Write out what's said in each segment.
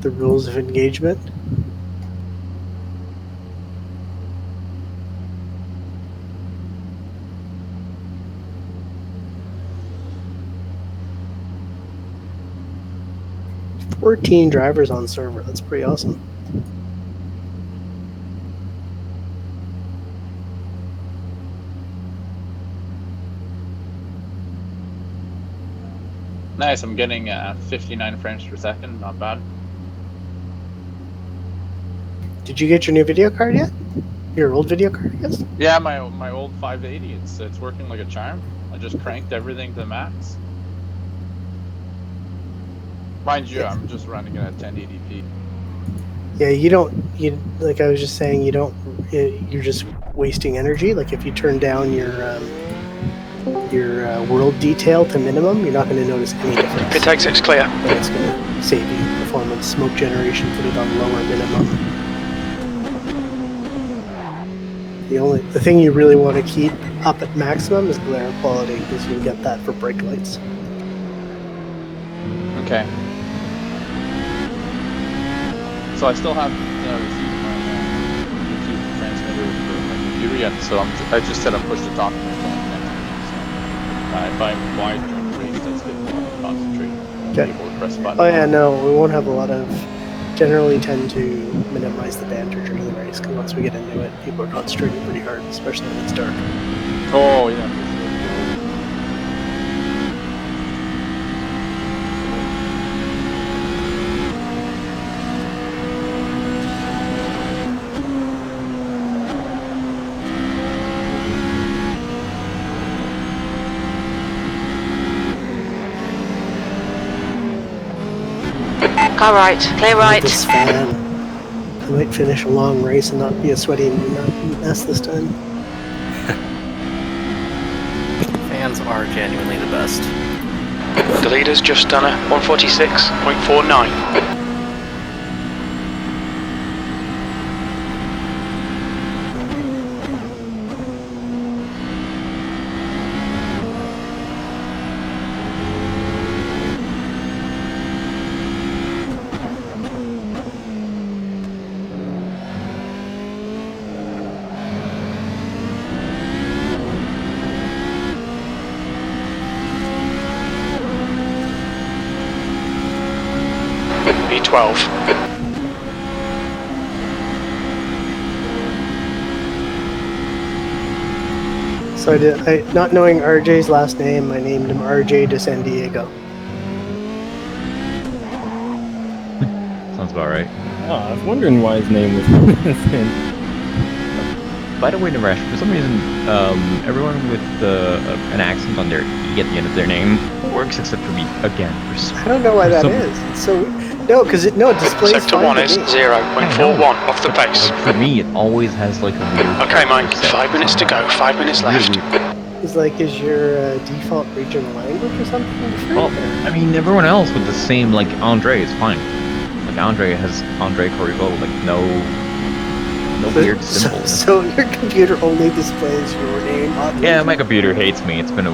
the rules of engagement. "14 drivers on server. That's pretty awesome." Nice, I'm getting 59 frames per second, not bad. Did you get your new video card yet? Your old video card, I guess? Yeah, my old 580, it's working like a charm. I just cranked everything to max. Mind you, I'm just running it at 1080p. Yeah, like I was just saying, you're just wasting energy. Like if you turn down your world detail to minimum, you're not going to notice any difference. Pit exit's clear. But it's going to save you performance. Smoke generation, put it on lower minimum. The thing you really want to keep up at maximum is glare quality, because you'll get that for brake lights. Okay. So I still haven't received my Bluetooth transmitter for my computer yet, so I just set up push to talk to my phone next week. So if I'm wide during the race, that's good to concentrate. Okay. Press button. Oh yeah, no, we won't have a lot of. Generally tend to minimize the banter during the race, because once we get into it, people are concentrating pretty hard, especially when it's dark. Oh yeah. Car right, clear right. This fan. I might finish a long race and not be a sweaty mess this time. Fans are genuinely the best. The leader's just done a 146.49. B12. So not knowing RJ's last name, I named him RJ de San Diego. Sounds about right. Oh, I was wondering why his name was San. By the way, Naresh, for some reason, everyone with an accent on their E at the end of their name works except for me again. I don't know why that is. It's so because it displays. Sector 1 is 0.41 off the pace. Like, for me, it always has like a weird. Okay, Mike. 5 minutes to go. 5 minutes left. Is your default regional language or something different? Well, I mean, everyone else with the same like Andre is fine. Like Andre has Andre Corriveau, like no weird symbols. So your computer only displays your name. Yeah, my computer hates me. It's been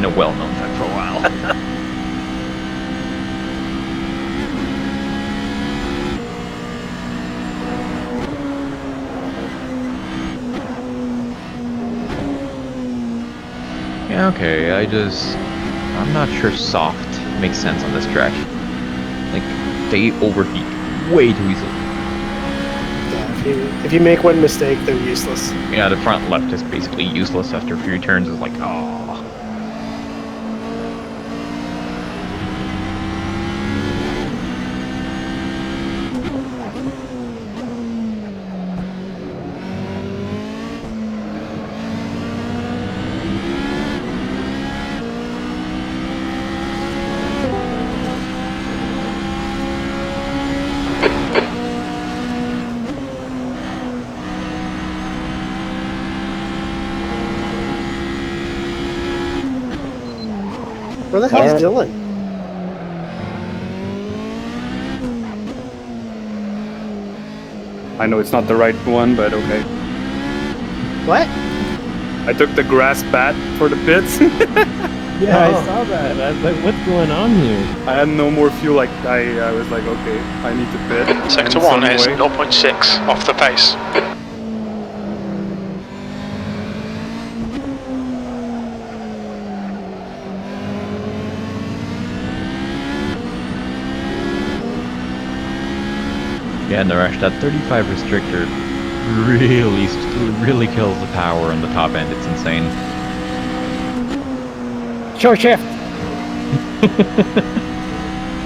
a well-known fact for a while. Yeah, okay. I'm not sure soft makes sense on this track. Like they overheat way too easily. If you make one mistake, they're useless. Yeah, the front left is basically useless after a few turns. It's like, oh. Where the hell is Dylan? I know it's not the right one, but okay. What? I took the grass bat for the pits. Yeah, I saw that. I was like, what's going on here? I had no more fuel. Like I was like, okay, I need to pit. Sector in 1 some is way. 0.6 off the pace. Yeah, Naresh, that 35 restrictor really kills the power on the top end. It's insane. Short shift.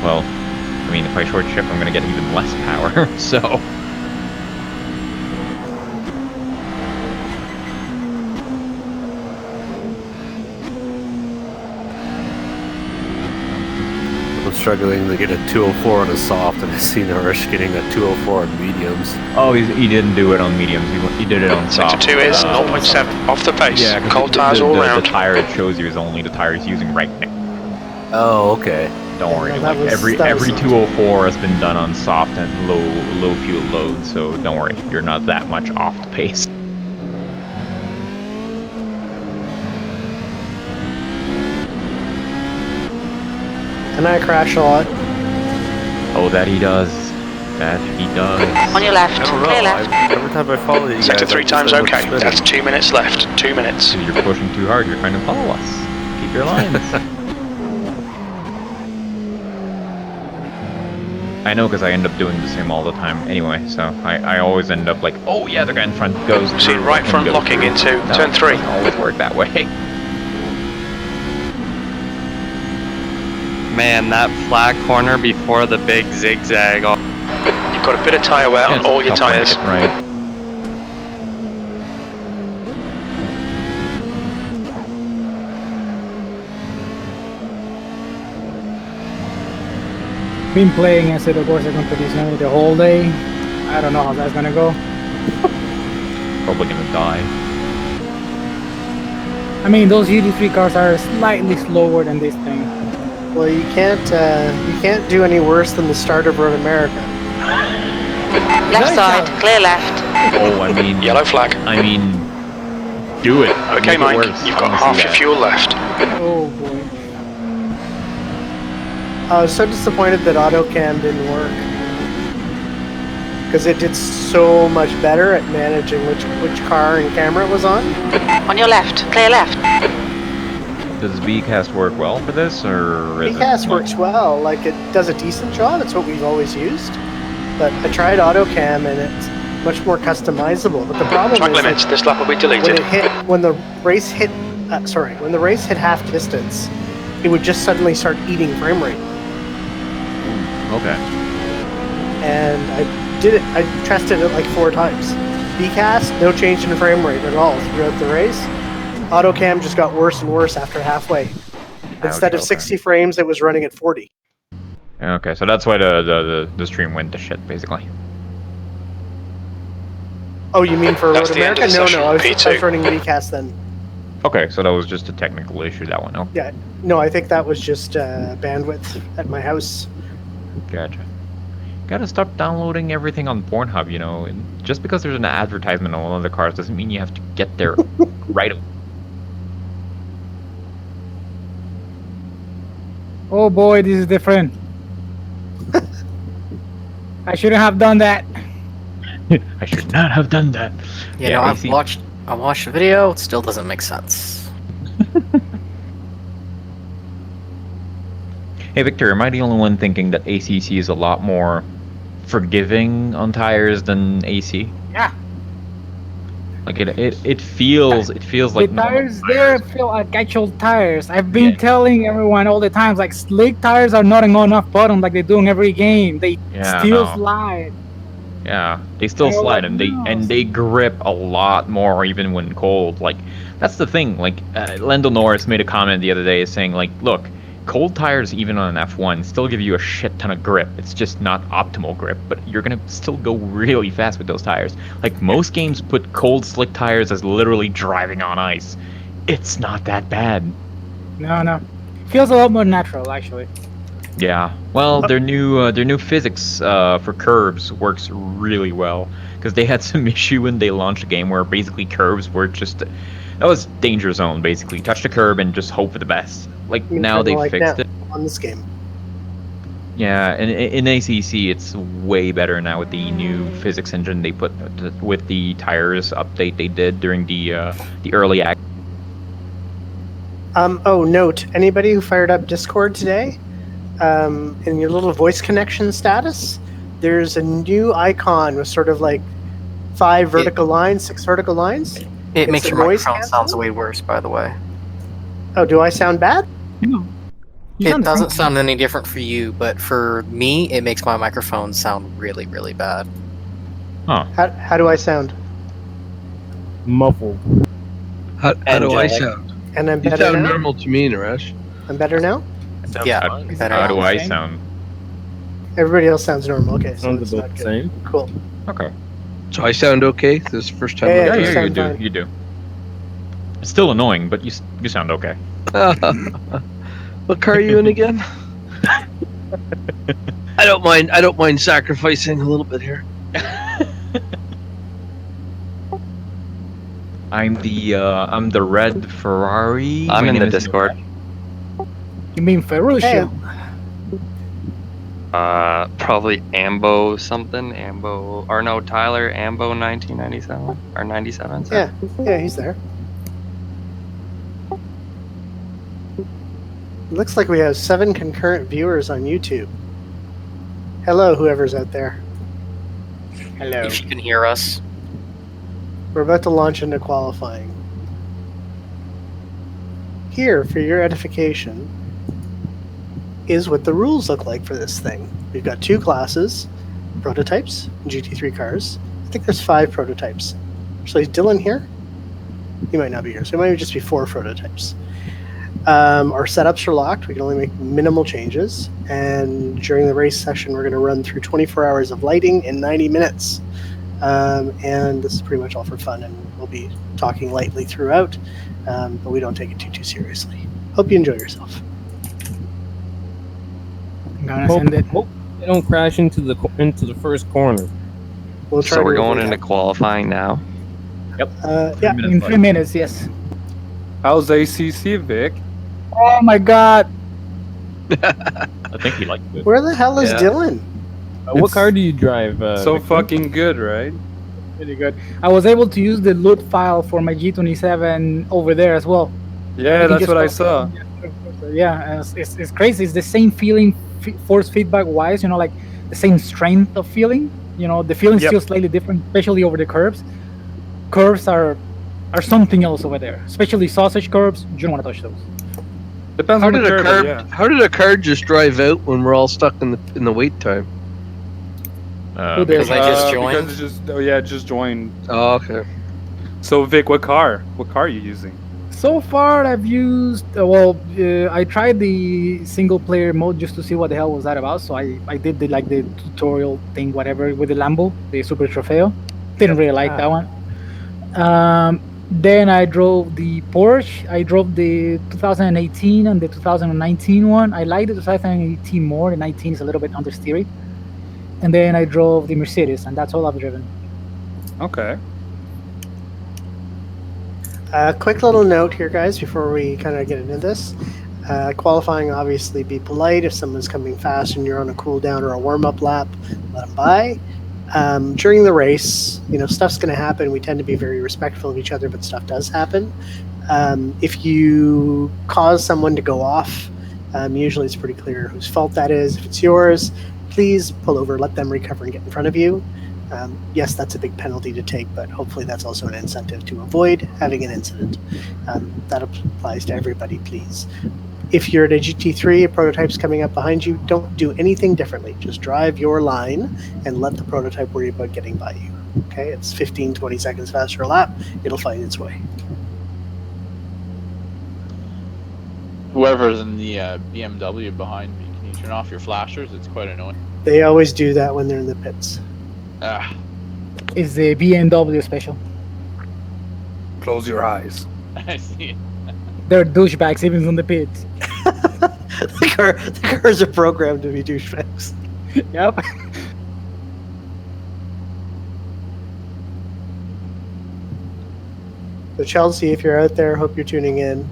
Well, I mean, if I short shift, I'm gonna get even less power, so... I'm struggling to get a 204 on a soft, and I see Naresh getting a 204 on mediums. Oh, he didn't do it on mediums, he did it on soft. Sector 2 is 0.7 off the pace. Yeah, 'cause Cold tyres all the round. tire it shows you is only the tire he's using right now. Oh, okay. Don't worry, no, like every 204 has been done on soft and low fuel load, so don't worry, you're not that much off the pace. And I crash a lot. Oh, that he does. That he does. On your left. I don't know. Clear left. Every time I follow you guys, Sector 3 I just times end up okay. spinning. That's 2 minutes left. 2 minutes. So you're pushing too hard, you're trying to follow us. Keep your lines. I know, because I end up doing the same all the time anyway, so I always end up like, oh yeah, the guy in front goes See through right and front goes locking through. into No, turn 3. It doesn't always work that way. Man, that flat corner before the big zigzag. You've got a bit of tyre wear on It's all your tough when you tyres. get right. Been playing Assetto Corsa competition the whole day. I don't know how that's gonna go. Probably gonna die. I mean, those GT3 cars are slightly slower than this thing. Well, you can't do any worse than the start of Road America. Left side. Clear left. Oh, I mean... Yellow flag. I mean... Do it. Okay, Make it Mike, worse. you've I got wanna half see your that. fuel left. Oh boy. I was so disappointed that AutoCam didn't work. Because it did so much better at managing which car and camera it was on. On your left. Clear left. Does VCast work well for this, or is BCast it works well, like it does a decent job, it's what we've always used. But I tried AutoCam and it's much more customizable. But the problem Track is limits. that This lap will be deleted. when the race hit half distance, it would just suddenly start eating frame rate. Okay. And I tested it like 4 times. BCast, no change in frame rate at all throughout the race. AutoCam just got worse and worse after halfway. Instead of okay. 60 frames, it was running at 40. Okay, so that's why the stream went to shit, basically. Oh, you mean for That's Road the end America? of the No, session. I was P2. running BCast then. Okay, so that was just a technical issue, that one. Oh, Yeah, no, I think that was just bandwidth at my house. gotcha. Gotta stop downloading everything on Pornhub, you know. And just because there's an advertisement on one of the cars doesn't mean you have to get there right away. Oh boy, this is different. I shouldn't have done that. I should not have done that. You Yeah, know, AC. I watched the video, it still doesn't make sense. Hey Victor, am I the only one thinking that ACC is a lot more forgiving on tires than AC? Yeah. Like it feels like The normal tires there feel like actual tires. I've been Yeah. telling everyone all the times, like slick tires are not on enough bottom like they do in every game. They Yeah, still no. slide. Yeah, they still They're slide like, and no. they grip a lot more even when cold. Like that's the thing. Like Lendl Norris made a comment the other day saying like, look, cold tires even on an F1 still give you a shit ton of grip. It's just not optimal grip, but you're gonna still go really fast with those tires. Like most games put cold slick tires as literally driving on ice. It's not that bad. No. Feels a lot more natural actually. Yeah. Well, their new physics for curves works really well because they had some issue when they launched a game where basically curves were just That was danger zone basically. Touch the curb and just hope for the best. Like I mean, now kinda they like fixed now it. on this game. Yeah, and in ACC it's way better now with the new physics engine they put with the tires update they did during the early act. Oh, note, anybody who fired up Discord today, in your little voice connection status, there's a new icon with sort of like 5 vertical lines, 6 vertical lines. It It's makes a your noise microphone sounds canceling? way worse, by the way. Oh, do I sound bad? No. You It sound doesn't fine. sound any different for you, but for me, it makes my microphone sound really, really bad. How do I sound? Muffled. How do I Angelic. sound? And I'm You better sound now? normal to me, Naresh. I'm better now? Yeah, better How now. do I Same. sound? Everybody else sounds normal. Okay, so Sounds it's about not the good. same. Cool. Okay. So I sound okay? This is the first time. Yeah, I'm Yeah, you yeah, you sound do. fine. You do. It's still annoying, but you sound okay. What car are you in again? I don't mind. I don't mind sacrificing a little bit here. I'm the red Ferrari. I'm My in name the is Discord. You mean Ferruccio? Probably Ambo something. Ambo, or no, Tyler Ambo 1997 or 97. sorry. Yeah, he's there. Looks like we have 7 concurrent viewers on YouTube. Hello, whoever's out there. Hello. If you can hear us. We're about to launch into qualifying. Here, for your edification, is what the rules look like for this thing. We've got 2 classes, prototypes, GT3 cars. I think there's 5 prototypes. So is Dylan here? He might not be here, so it might just be 4 prototypes. Our setups are locked. We can only make minimal changes. And during the race session, we're going to run through 24 hours of lighting in 90 minutes. And this is pretty much all for fun, and we'll be talking lightly throughout, but we don't take it too seriously. Hope you enjoy yourself. I'm gonna send it. Hope they don't crash into the first corner. We'll try So we're to going avoid into qualifying now. yeah. In 3 minutes, yes. How's ACC, Vic? Oh my god! I think he liked it. Where the hell is Yeah. Dylan? What car do you drive? So Victor? fucking good, right? Really good. I was able to use the loot file for my G27 over there as well. Yeah, that's what I saw. Yeah, it's crazy. It's the same feeling, force feedback wise. You know, like the same strength of feeling. You know, the feeling's Yep. still slightly different, especially over the curves. Curves are something else over there, especially sausage curves. You don't want to touch those. Depends How on the did a curve, car? yeah. How did a car just drive out when we're all stuck in the wait time? Who Because I just Because joined. it's just it just joined. Oh, okay. So Vic, what car? What car are you using? So far, I've used I tried the single player mode just to see what the hell was that about. So I did the tutorial thing, whatever, with the Lambo, the Super Trofeo. Didn't really like that one. Then I drove the Porsche. I drove the 2018 and the 2019 one. I like the 2018 more. The 19 is a little bit understeery. And then I drove the Mercedes, and that's all I've driven. Okay. Quick little note here, guys, before we kind of get into this. Qualifying, obviously, be polite. If someone's coming fast and you're on a cool down or a warm up lap, let them by. During the race, stuff's going to happen. We tend to be very respectful of each other, but stuff does happen. If you cause someone to go off, usually it's pretty clear whose fault that is. If it's yours, please pull over, let them recover and get in front of you. Yes, that's a big penalty to take, but hopefully that's also an incentive to avoid having an incident. That applies to everybody, please. If you're at a GT3, a prototype's coming up behind you, don't do anything differently. Just drive your line and let the prototype worry about getting by you. Okay, it's 15, 20 seconds faster a lap. It'll find its way. Whoever's in the BMW behind me, can you turn off your flashers? It's quite annoying. They always do that when they're in the pits. It's the BMW special. Close your eyes. I see it. They're douchebags even on the pits. The cars are programmed to be douchebags. Yep. So Chelsea, if you're out there, hope you're tuning in.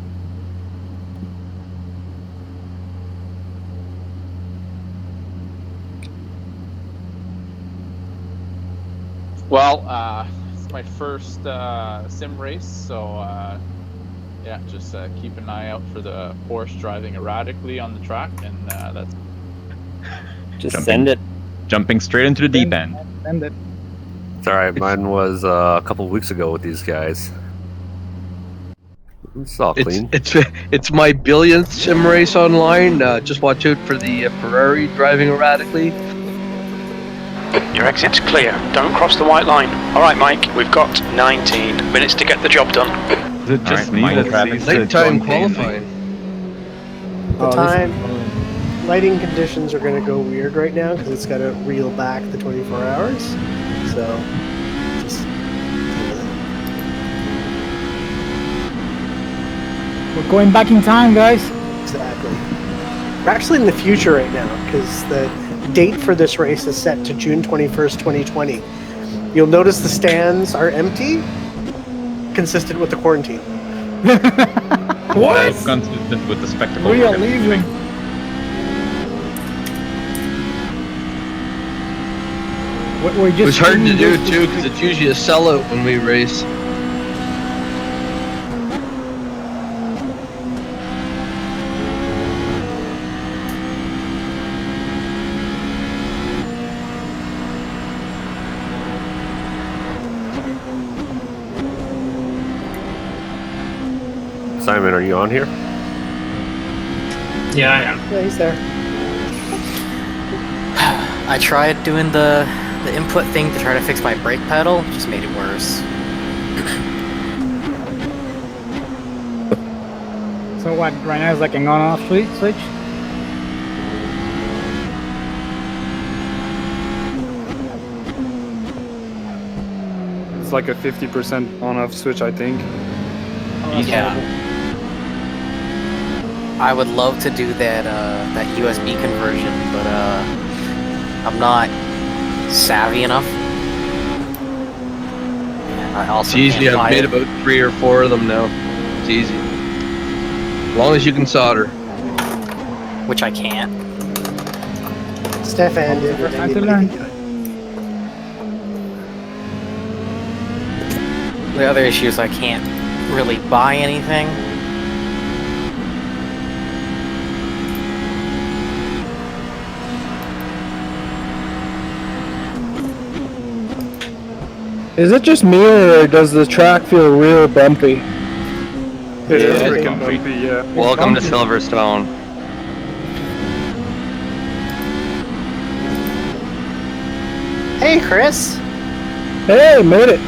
Well, it's my first sim race, so yeah, just keep an eye out for the Porsche driving erratically on the track, and that's Just send it. Jumping straight into the deep end. Send it. It's alright, mine was a couple weeks ago with these guys. It's all clean. It's my billionth sim race online. Just watch out for the Ferrari driving erratically. Your exit's clear. Don't cross the white line. All right, Mike. We've got 19 minutes to get the job done. Is it just me minor that traffic sees to it? Nighttime going qualifying. The time, lighting conditions are going to go weird right now because it's got to reel back the 24 hours. So, just We're going back in time, guys. exactly. We're actually in the future right now because the date for this race is set to June 21st, 2020. You'll notice the stands are empty, consistent with the quarantine. What? Consistent with the spectacle. We we're are gonna be leaving. doing. We're just. It's hard to doing do this too because it's usually a sellout when we race. Simon, are you on here? Yeah, I am. Yeah, he's there. I tried doing the input thing to try to fix my brake pedal, just made it worse. So what? Right now is like an on-off switch. It's like a 50% on-off switch, I think. Yeah. I would love to do that that USB conversion, but I'm not savvy enough. And I also It's easy. can't I've buy made it. about 3 or 4 of them now. It's easy. As long as you can solder. Which I can't. Stefan did First time everything to he learn. could. The other issue is I can't really buy anything. Is it just me or does the track feel real bumpy? It is Yeah, freaking bumpy, yeah. Welcome to Silverstone. Hey, Chris. Hey, made it.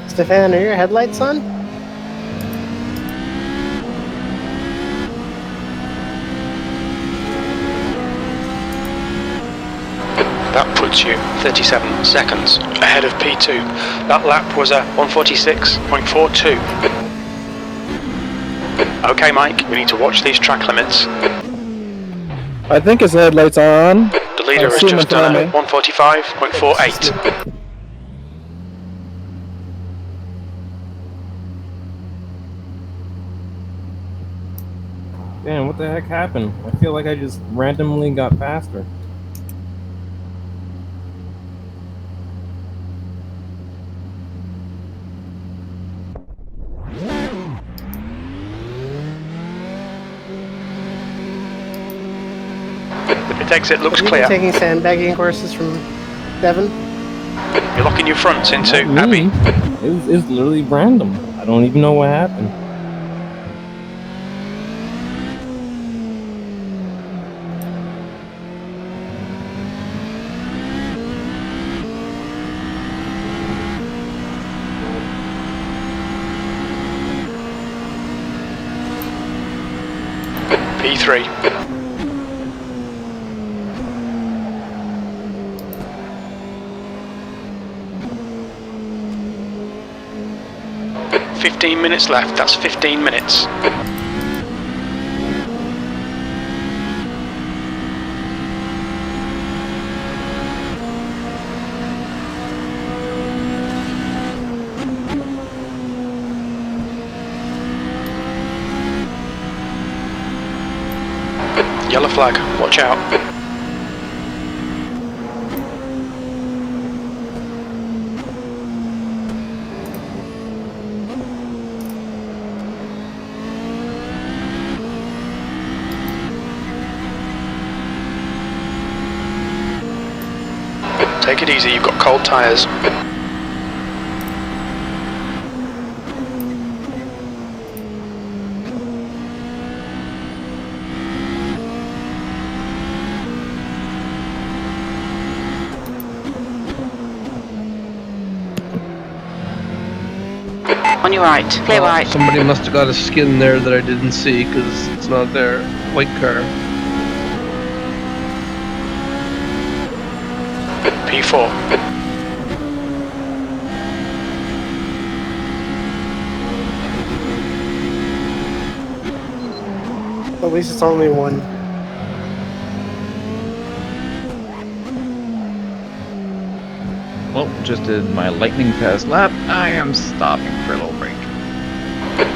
Stefan, are your headlights on? That puts you 37 seconds ahead of P2. That lap was a 146.42. Okay, Mike, we need to watch these track limits. I think his headlights are on. The leader I've has seen just him done a tell me. 145.48. Damn, what the heck happened? I feel like I just randomly got faster. The pit exit looks Have you clear. been taking sandbagging courses from Devon? You're locking your fronts into Me? Abbey. It's literally random. I don't even know what happened. P3. "15 minutes left, that's 15 minutes. Yellow flag, watch out. Take it easy, you've got cold tyres. On your right, clear right. Somebody must have got a skin there that I didn't see because it's not there. White car. P4. At least it's only one. Well, just did my lightning fast lap. I am stopping for a little break.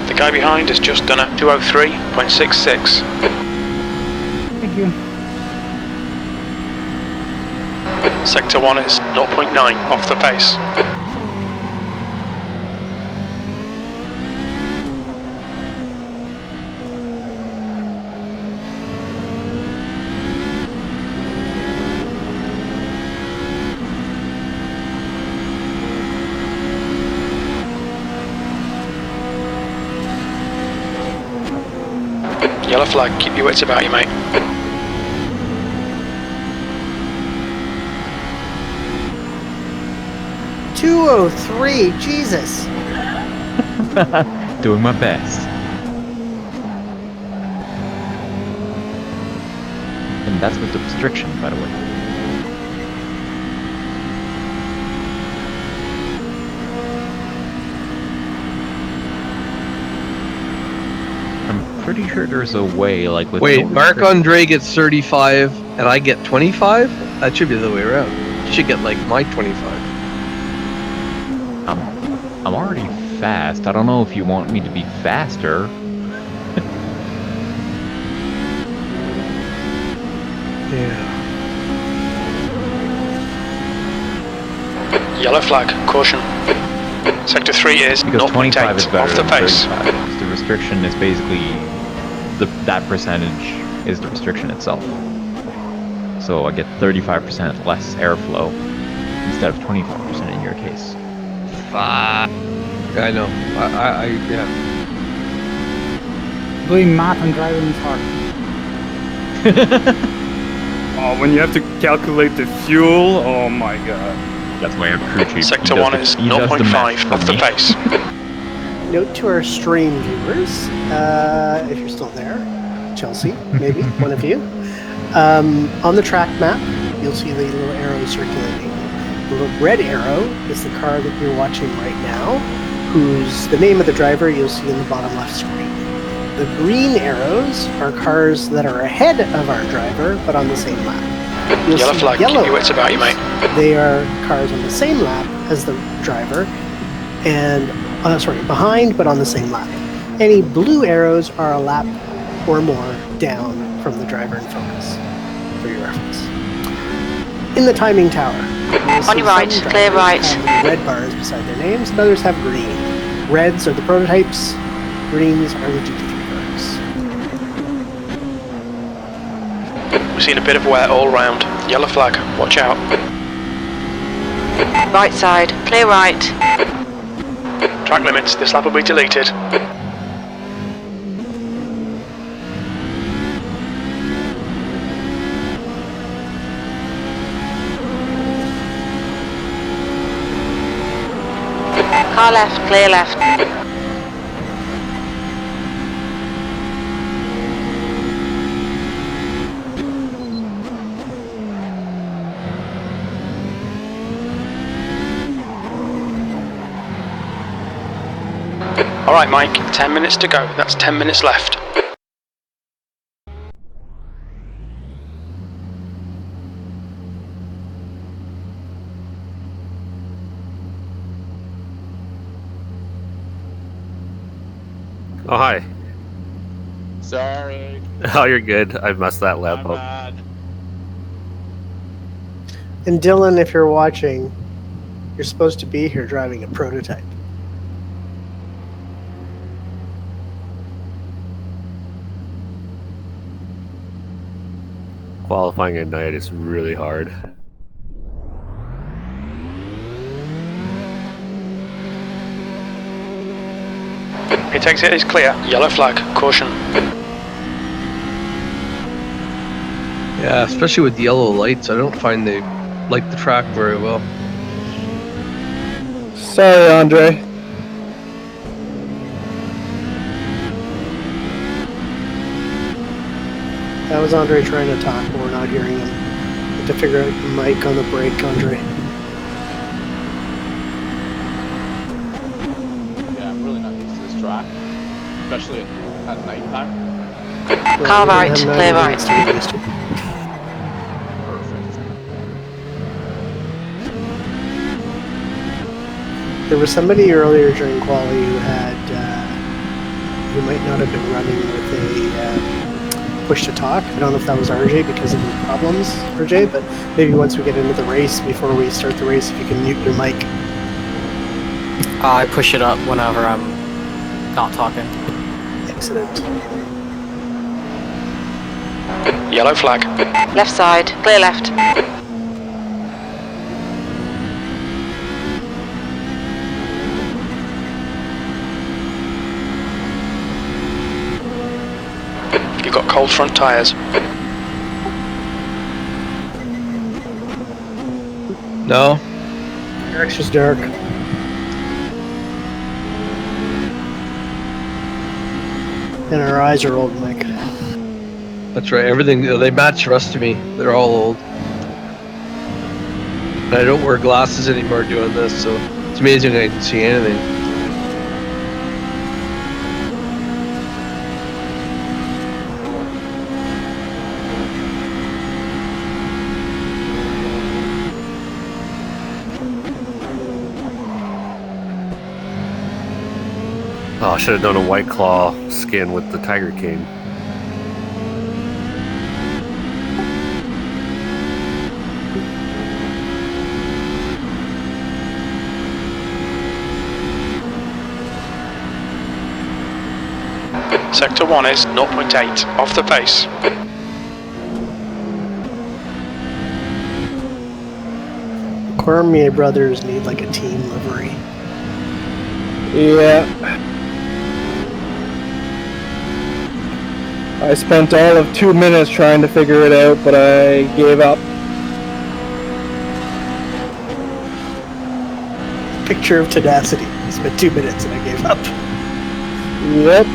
The guy behind has just done a 203.66. Thank you. Sector 1 is 0.9 off the pace. Yellow flag, keep your wits about you, mate. .203, Jesus. Doing my best. And that's with the restriction, by the way. I'm pretty sure there's a way, like with. Wait, no Marc restriction- Andre gets 35 and I get 25? That should be the other way around. You should get like my 25. I'm already fast. I don't know if you want me to be faster. Yeah. Yellow flag, caution. Sector 3 is Because 25 is 0.8 better off the than pace. 35. The restriction is basically that percentage is the restriction itself. So I get 35% less airflow instead of 25% in your case. I know. Yeah. Doing math and driving is hard. Oh, when you have to calculate the fuel, oh my god. That's why I have crew chief. Sector 1 is 0.5 off the pace. Note to our stream viewers, if you're still there, Chelsea, maybe, one of you. On the track map, you'll see the little arrow circulating. The little red arrow is the car that you're watching right now, whose the name of the driver you'll see in the bottom left screen. The green arrows are cars that are ahead of our driver, but on the same lap. You'll Yellow see flag, yellow keep your wits about you, mate. They are cars on the same lap as the driver, and behind, but on the same lap. Any blue arrows are a lap or more down from the driver in focus, for your reference. In the timing tower, On your right, clear right. have red bars beside their names, and others have green. Reds are the prototypes, greens are the GT3 cars. We've seen a bit of wear all round. Yellow flag, watch out. Right side, clear right. Track limits, this lap will be deleted. Car left, clear left. Alright Mike, 10 minutes to go. That's 10 minutes left. Oh, hi. Sorry. Oh, you're good. I messed that lap My up. bad. And Dylan, if you're watching, you're supposed to be here driving a prototype. Qualifying at night is really hard. Pit exit is clear. Yellow flag. Caution. Yeah, especially with the yellow lights, I don't find they like the track very well. Sorry, Andre. That was Andre trying to talk, but we're not hearing him. Have to figure out the mic on the brake, Andre. Yeah, I'm really not used to this track, especially at nighttime. Car right, clear right. Perfect. There was somebody earlier during quali who had, who might not have been running with a push to talk. I don't know if that was RJ because of the problems, RJ, but maybe once we get into the race, before we start the race, if you can mute your mic. I push it up whenever I'm not talking. Excellent. Yellow flag. Left side, clear left. You've got cold front tyres. No? Eric's just dark. And our eyes are old, Mike. That's right, everything, they match the rest of me. They're all old. And I don't wear glasses anymore doing this, so it's amazing I can see anything. Oh, I should have done a White Claw skin with the Tiger King. Sector 1 is 0.8 off the pace. Cormier brothers need like a team livery. Yeah. I spent all of 2 minutes trying to figure it out, but I gave up. Picture of tenacity. I spent 2 minutes and I gave up. Yep.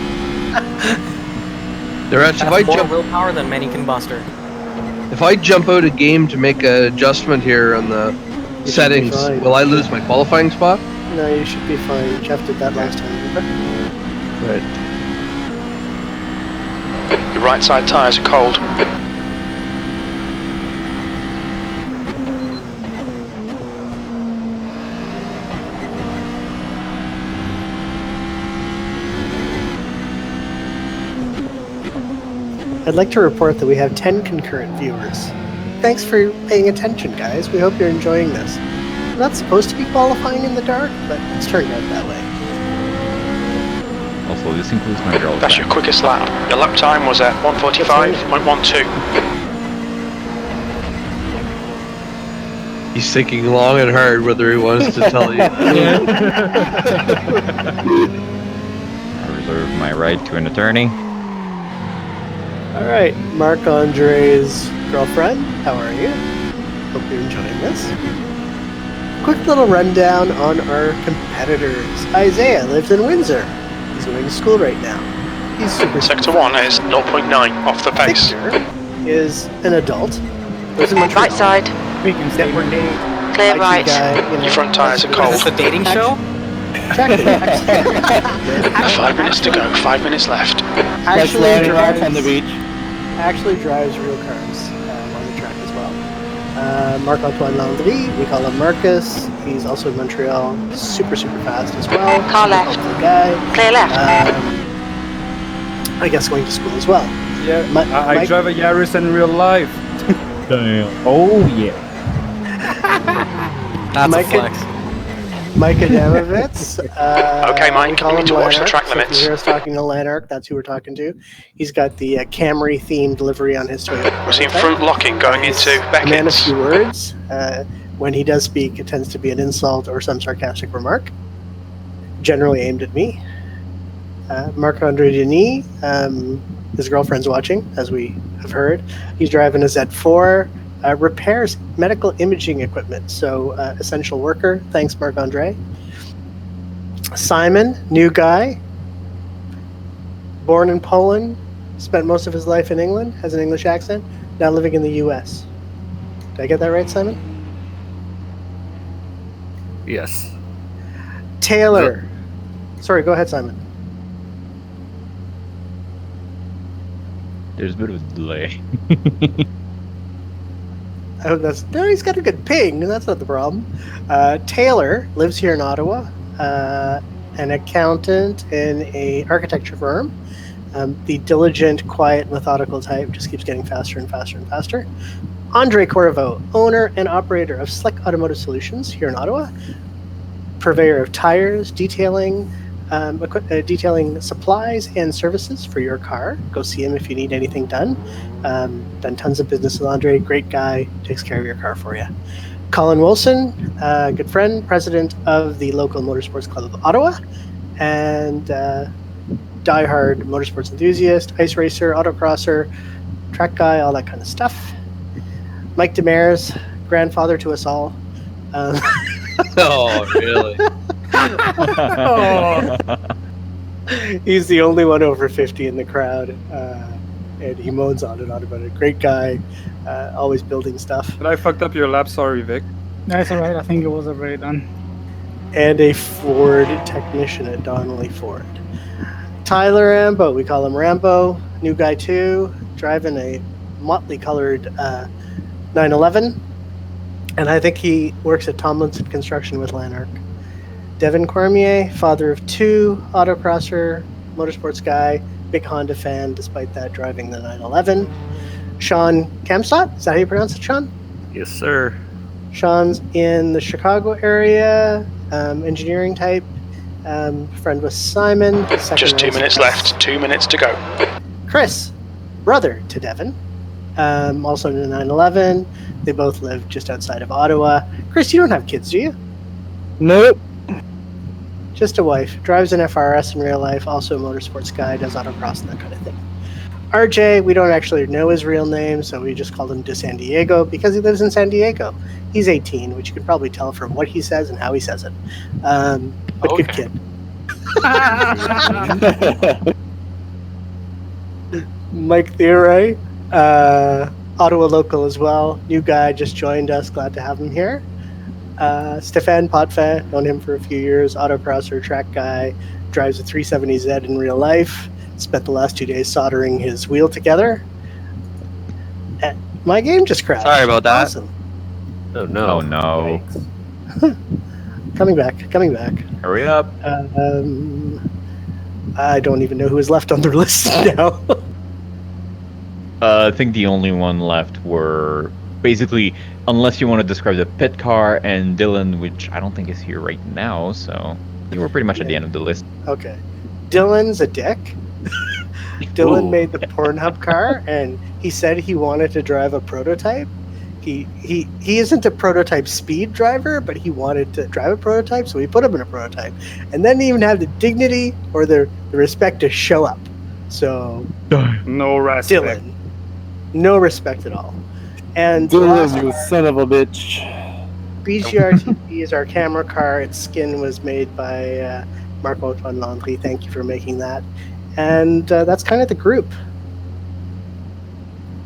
They're actually, That's more willpower than many can muster. if I jump out a game to make an adjustment here on the settings, will I lose my qualifying spot? No, you should be fine. Jeff did that last time. Right. Your right side tyres are cold. I'd like to report that we have 10 concurrent viewers. Thanks for paying attention, guys. We hope you're enjoying this. We're not supposed to be qualifying in the dark, but it's turned out that way. Also, this includes my girl. That's your quickest lap. Your lap time was at 1:45.12. He's thinking long and hard whether he wants to tell you. I reserve my right to an attorney. All right, Marc Andre's girlfriend, how are you? Hope you're enjoying this. Quick little rundown on our competitors. Isaiah lives in Windsor. He's going to school right now. He's super. Sector 1 is 0.9 off the pace. Victor is an adult. Lives in Montreal. Right side. Networking. Clear IT right. guy, Your front tyres are cold. Is this a dating show? 5 minutes to go, 5 minutes left. Actually drives on the beach. Actually drives real cars on the track as well. Marc-Antoine Landry, we call him Marcus. He's also in Montreal. Super fast as well. Car left. Guy. Clear left. I guess going to school as well. Yeah, I drive a Yaris in real life. Damn. Oh yeah. That's a flex. Mike Adamovitz. Okay, Mike, call you need him to watch the Lanark, track so limits. If you hear us talking to Lanark, that's who we're talking to. He's got the Camry-themed livery on his Toyota. We're seeing front locking going into A man of Beckett's. few words. When he does speak, it tends to be an insult or some sarcastic remark, generally aimed at me. Marc-Andre Denis, his girlfriend's watching, as we have heard. He's driving a Z4, repairs medical imaging equipment, so essential worker. Thanks, Marc-Andre. Simon, new guy, born in Poland, spent most of his life in England, has an English accent, now living in the US. Did I get that right, Simon? Yes. Taylor. Sorry, go ahead, Simon. There's a bit of a delay. I hope that's no. He's got a good ping. That's not the problem. Taylor lives here in Ottawa. An accountant in a architecture firm. The diligent, quiet, methodical type just keeps getting faster and faster and faster. Andre Corvo, owner and operator of Slick Automotive Solutions here in Ottawa. Purveyor of tires, detailing, detailing supplies and services for your car. Go see him if you need anything done. Done tons of business with Andre. Great guy. Takes care of your car for you. Colin Wilson, good friend, president of the local Motorsports Club of Ottawa, and diehard motorsports enthusiast, ice racer, autocrosser, track guy, all that kind of stuff. Mike Demers, grandfather to us all. Oh, really? Oh. He's the only one over 50 in the crowd, and he moans on and on about it. Great guy, always building stuff. But I fucked up your lap, sorry, Vic. That's alright, I think it was already done. And a Ford technician at Donnelly Ford. Tyler Rambo, we call him Rambo, new guy too, driving a motley colored 911, and I think he works at Tomlinson Construction with Lanark. Devin Cormier, father of two, autocrosser, motorsports guy, big Honda fan, despite that, driving the 911. Sean Kempstott, is that how you pronounce it, Sean? Yes, sir. Sean's in the Chicago area, engineering type, friend with Simon. Just 2 minutes left, 2 minutes to go. Chris, brother to Devin, also in the 911. They both live just outside of Ottawa. Chris, you don't have kids, do you? Nope. Just a wife. Drives an FRS in real life, also a motorsports guy, does autocross and that kind of thing. RJ, we don't actually know his real name, so we just called him De San Diego because he lives in San Diego. He's 18, which you can probably tell from what he says and how he says it. But good kid. Mike Theoray, Ottawa local as well. New guy, just joined us. Glad to have him here. Stéphane Potvin, known him for a few years. Autocrosser, track guy, drives a 370Z in real life. Spent the last 2 days soldering his wheel together. My game just crashed. Sorry about that. Awesome. Oh no. Oh no. Coming back. Hurry up. I don't even know who is left on the list now. I think the only one left were basically, unless you want to describe the pit car and Dylan, which I don't think is here right now, so you were pretty much at the end of the list. Okay. Dylan's a dick. Dylan made the Pornhub car, and he said he wanted to drive a prototype. He isn't a prototype speed driver, but he wanted to drive a prototype, so we put him in a prototype, and then even have the dignity or the respect to show up. So No respect. Dylan, no respect at all. And Dylan, you son of a bitch. BGR TV is our camera car. Its skin was made by Marc-Antoine Landry. Thank you for making that. And that's kind of the group.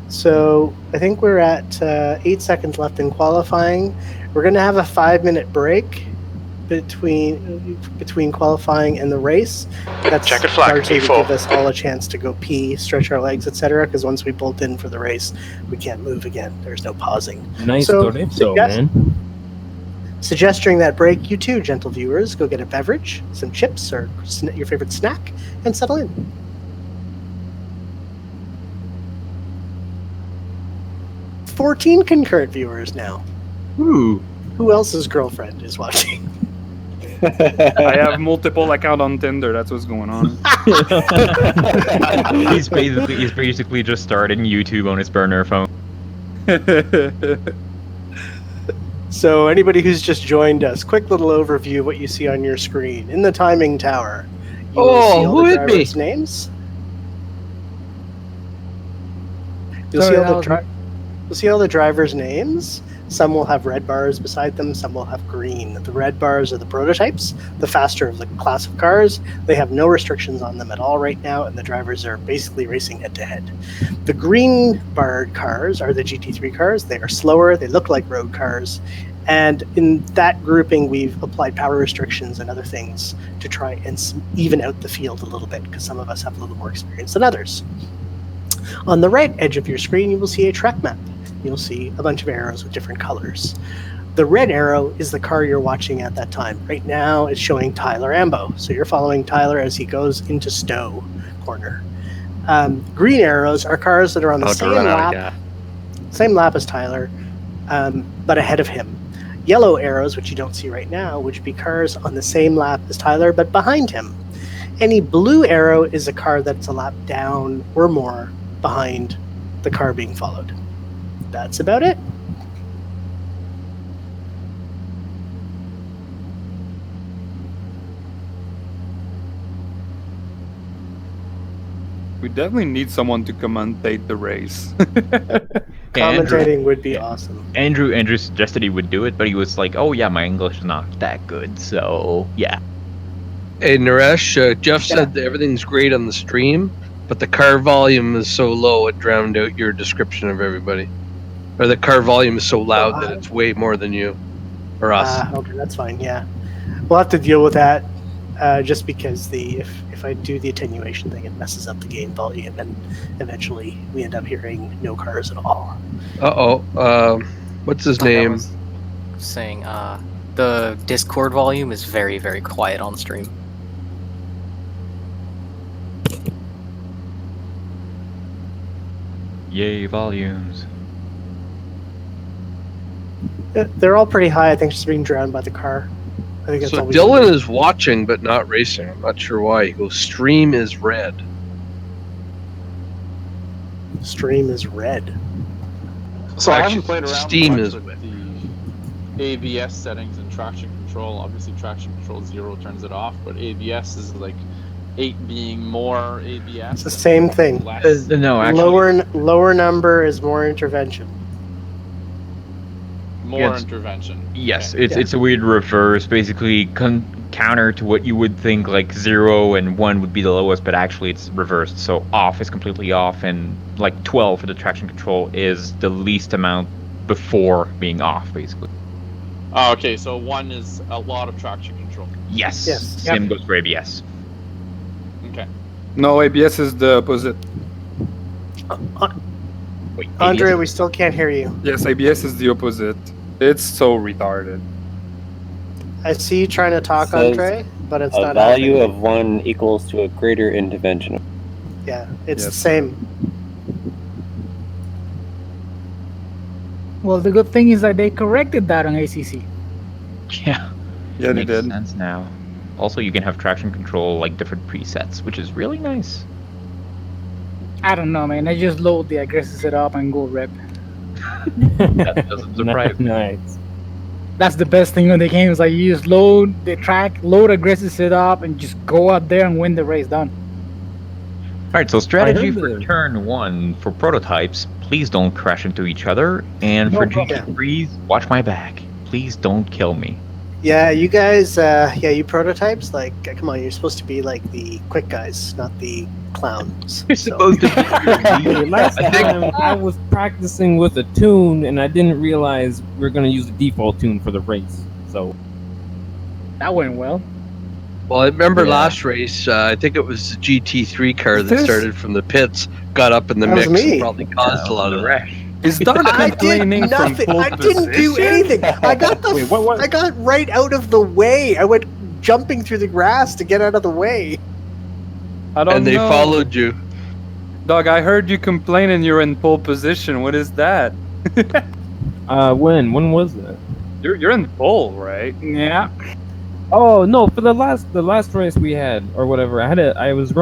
So I think we're at 8 seconds left in qualifying. We're going to have a 5-minute break between qualifying and the race. That's Checkered flag, largely to E4. give us all a chance to go pee, stretch our legs, etc. Because once we bolt in for the race, we can't move again. There's no pausing. Nice So, Toretto, man. Suggest during that break, you too, gentle viewers, go get a beverage, some chips, or your favorite snack, and settle in. "14 concurrent viewers now. Ooh. Who else's girlfriend is watching?" I have multiple accounts on Tinder. That's what's going on. he's basically just starting YouTube on his burner phone. So anybody who's just joined us, quick little overview of what you see on your screen. In the timing tower, you will see all who the hit me? drivers' names. You'll see all the drivers' names. Some will have red bars beside them, some will have green. The red bars are the prototypes, the faster of the class of cars. They have no restrictions on them at all right now, and the drivers are basically racing head-to-head. The green barred cars are the GT3 cars. They are slower, they look like road cars, and in that grouping we've applied power restrictions and other things to try and even out the field a little bit, because some of us have a little more experience than others. On the right edge of your screen, you will see a track map. You'll see a bunch of arrows with different colors. The red arrow is the car you're watching at that time. Right now, it's showing Tyler Ambo. So you're following Tyler as he goes into Stowe corner. Green arrows are cars that are on the same lap as Tyler, but ahead of him. Yellow arrows, which you don't see right now, would be cars on the same lap as Tyler, but behind him. Any blue arrow is a car that's a lap down or more behind the car being followed. That's about it. We definitely need someone to commentate the race. Commentating would be awesome. Andrew suggested he would do it, but he was like, "Oh yeah, my English is not that good, so yeah." Hey Naresh, Jeff said that everything's great on the stream, but the car volume is so low it drowned out your description of everybody. Or the car volume is so loud that it's way more than you or us. Okay, that's fine. Yeah, we'll have to deal with that. Just because if I do the attenuation thing, it messes up the gain volume, and eventually we end up hearing no cars at all. What's his name? Saying the Discord volume is very, very quiet on stream. Yay, volumes. They're all pretty high. I think just being drowned by the car. I think that's So all we Dylan can do. is watching but not racing. I'm not sure why. He goes, stream is red. Stream is red. So I haven't Actually, played around Steam much is with with. the ABS settings and traction control. Obviously, traction control 0 turns it off, but ABS is like 8 being more ABS. It's the same thing. Less. No, actually, Lower number is more intervention. More Yes. intervention. yes, Okay. it's a weird reverse, basically counter to what you would think like 0 and 1 would be the lowest, but actually it's reversed. So off is completely off, and like 12 for the traction control is the least amount before being off, basically. Oh, okay, so 1 is a lot of traction control. Yes. Yes. Same goes for ABS. Okay. No, ABS is the opposite. Wait, Andre, ABS? we still can't hear you. Yes, ABS is the opposite. It's so retarded. I see you trying to talk, Says Andre, but it's a not value happening. of 1 equals to a greater intervention. Yeah, it's the Yes. same. Well, the good thing is that they corrected that on ACC. Yeah. Yeah, they Makes did. sense now. Also, you can have traction control like different presets, which is really nice. I don't know, man. I just load the aggressive setup and go rep. That doesn't surprise me. Nice. That's the best thing on the game is like you just load the track, load aggressive setup, and just go out there and win the race done. Alright, so strategy heard for the- turn 1 for prototypes, please don't crash into each other. And for GT3s, watch my back. Please don't kill me. Yeah, you guys, you prototypes, like, come on, you're supposed to be like the quick guys, not the clowns. You're supposed to be Last time I was practicing with a tune and I didn't realize we were going to use the default tune for the race. So That went well. Well, I remember Yeah. last race. I think it was the GT3 car that This- started from the pits, got up in the That was mix, me. and probably caused a lot of that. Is Doug I did complaining from nothing. pole I didn't do position? anything. I got the. Wait, what? I got right out of the way. I went jumping through the grass to get out of the way. I don't And they know. followed you. Doug, I heard you complaining you're in pole position. What is that? when was that? You're in pole, right? Yeah. Oh no, for the last race we had or whatever. I was running